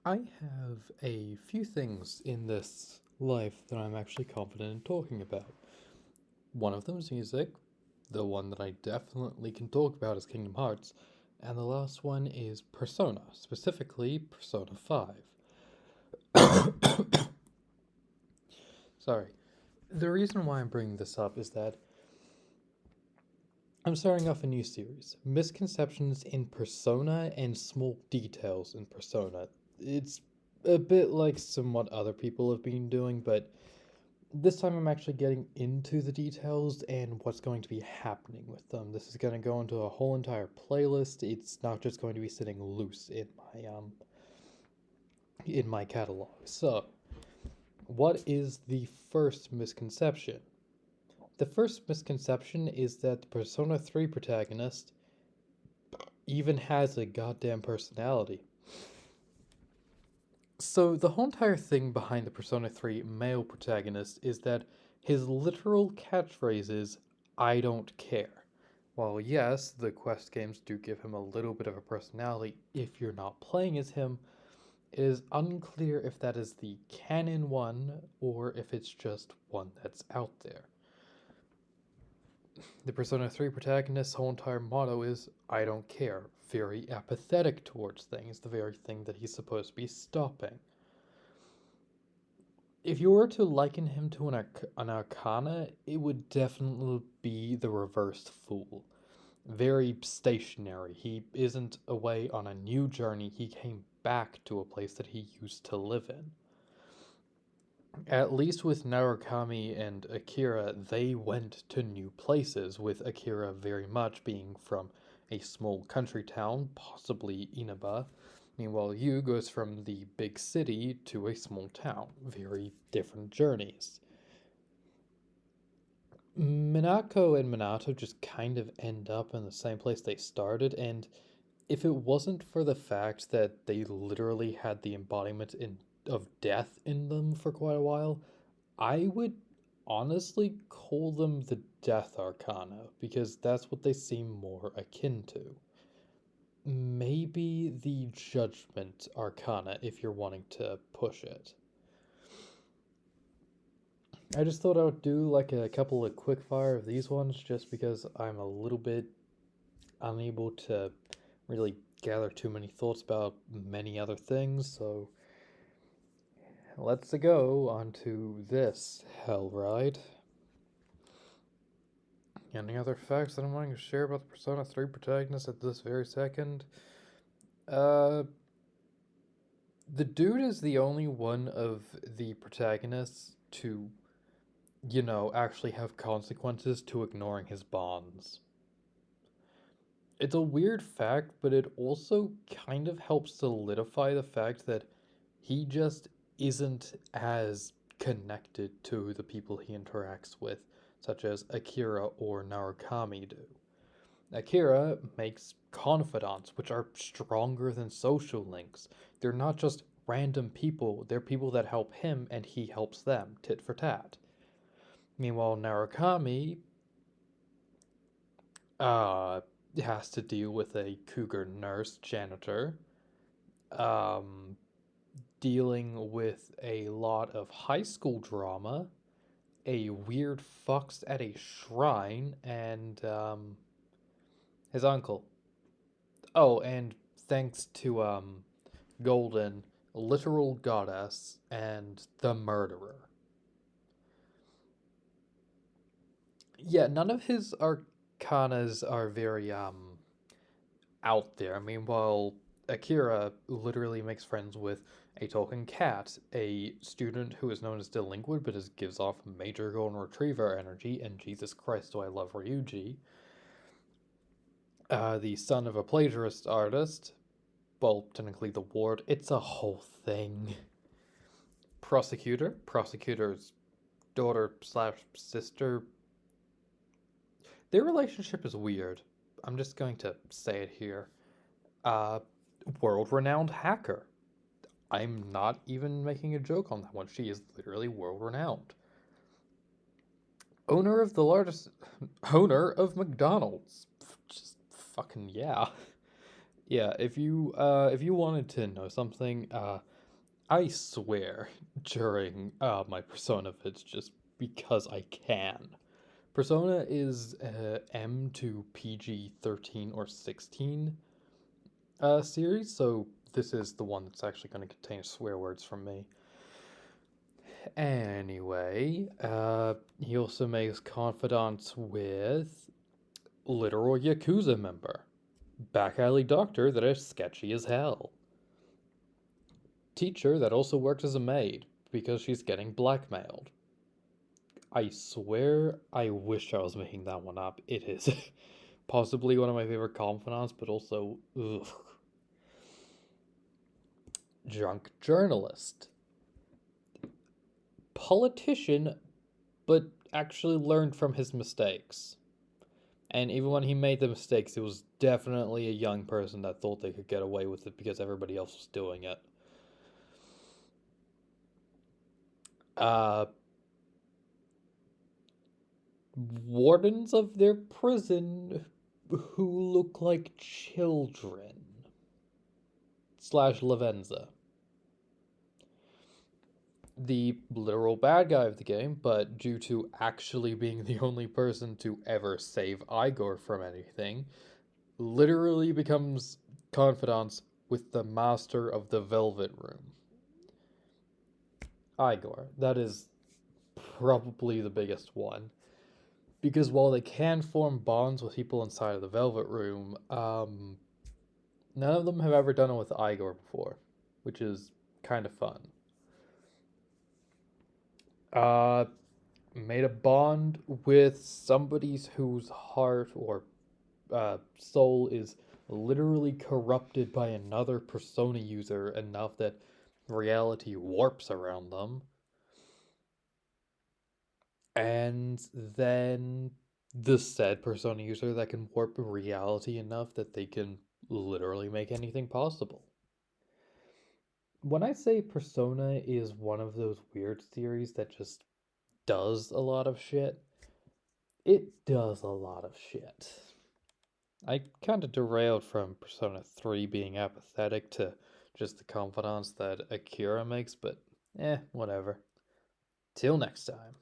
I have a few things in this life that I'm actually confident in talking about. One of them is music, the one that I definitely can talk about is Kingdom Hearts, and the last one is Persona, specifically Persona 5. Sorry. The reason why I'm bringing this up is that I'm starting off a new series, Misconceptions in Persona and Small Details in Persona. It's a bit like some what other people have been doing, but this time I'm actually getting into the details and what's going to be happening with them. This is going to go into a whole entire playlist. It's not just going to be sitting loose in my catalog. So, what is the first misconception? The first misconception is that the Persona 3 protagonist even has a goddamn personality. So, the whole entire thing behind the Persona 3 male protagonist is that his literal catchphrase is, I don't care. While, yes, the quest games do give him a little bit of a personality if you're not playing as him, it is unclear if that is the canon one or if it's just one that's out there. The Persona 3 protagonist's whole entire motto is, I don't care. Very apathetic towards things, the very thing that he's supposed to be stopping. If you were to liken him to an arcana, it would definitely be the reversed fool. Very stationary. He isn't away on a new journey, he came back to a place that he used to live in. At least with Narukami and Akira, they went to new places, with Akira very much being from a small country town, possibly Inaba. Meanwhile, Yu goes from the big city to a small town. Very different journeys. Minako and Minato just kind of end up in the same place they started, and if it wasn't for the fact that they literally had the embodiment of death in them for quite a while, I would honestly call them the Death Arcana, because that's what they seem more akin to. Maybe the Judgment Arcana, if you're wanting to push it. I just thought I would do like a couple of quickfire of these ones just because I'm a little bit unable to really gather too many thoughts about many other things, so let's go on to this hell ride. Any other facts that I'm wanting to share about the Persona 3 protagonist at this very second? Uh, the dude is the only one of the protagonists to, actually have consequences to ignoring his bonds. It's a weird fact, but it also kind of helps solidify the fact that he just isn't as connected to the people he interacts with, such as Akira or Narukami do. Akira makes confidants, which are stronger than social links. They're not just random people, they're people that help him and he helps them, tit for tat. Meanwhile, Narukami uh, has to deal with a cougar nurse janitor, um, dealing with a lot of high school drama, a weird fox at a shrine, and his uncle. Oh, and thanks to Golden, literal goddess, and the murderer. Yeah, none of his arcanas are very out there. I mean, while Akira literally makes friends with a talking cat, a student who is known as delinquent but gives off major golden retriever energy, and Jesus Christ, do I love Ryuji. The son of a plagiarist artist, well, technically the ward, it's a whole thing. Prosecutor's daughter slash sister. Their relationship is weird. I'm just going to say it here. Uh, World renowned hacker. I'm not even making a joke on that one. She is literally world renowned. Owner of the largest. Owner of McDonald's. Just fucking yeah. Yeah, if you wanted to know something, I swear, during my Persona vids, just because I can. Persona is M to PG 13 or 16 series, so this is the one that's actually going to contain swear words from me. Anyway, he also makes confidants with literal Yakuza member, back alley doctor that is sketchy as hell, teacher that also works as a maid because she's getting blackmailed. I swear, I wish I was making that one up. It is possibly one of my favorite confidants, but also, ugh. Drunk journalist. Politician, but actually learned from his mistakes. And even when he made the mistakes, it was definitely a young person that thought they could get away with it because everybody else was doing it. Uh, Wardens of their prison who look like children. Slash Lavenza. The literal bad guy of the game, but due to actually being the only person to ever save Igor from anything, literally becomes confidants with the master of the Velvet Room. Igor. That is probably the biggest one. Because while they can form bonds with people inside of the Velvet Room, none of them have ever done it with Igor before, which is kind of fun. Uh, Made a bond with somebody whose heart or soul is literally corrupted by another Persona user enough that reality warps around them. And then the said Persona user that can warp reality enough that they can literally make anything possible. When I say Persona is one of those weird series that just does a lot of shit, it does a lot of shit. I kind of derailed from Persona 3 being apathetic to just the confidants that Akira makes, but whatever. Till next time.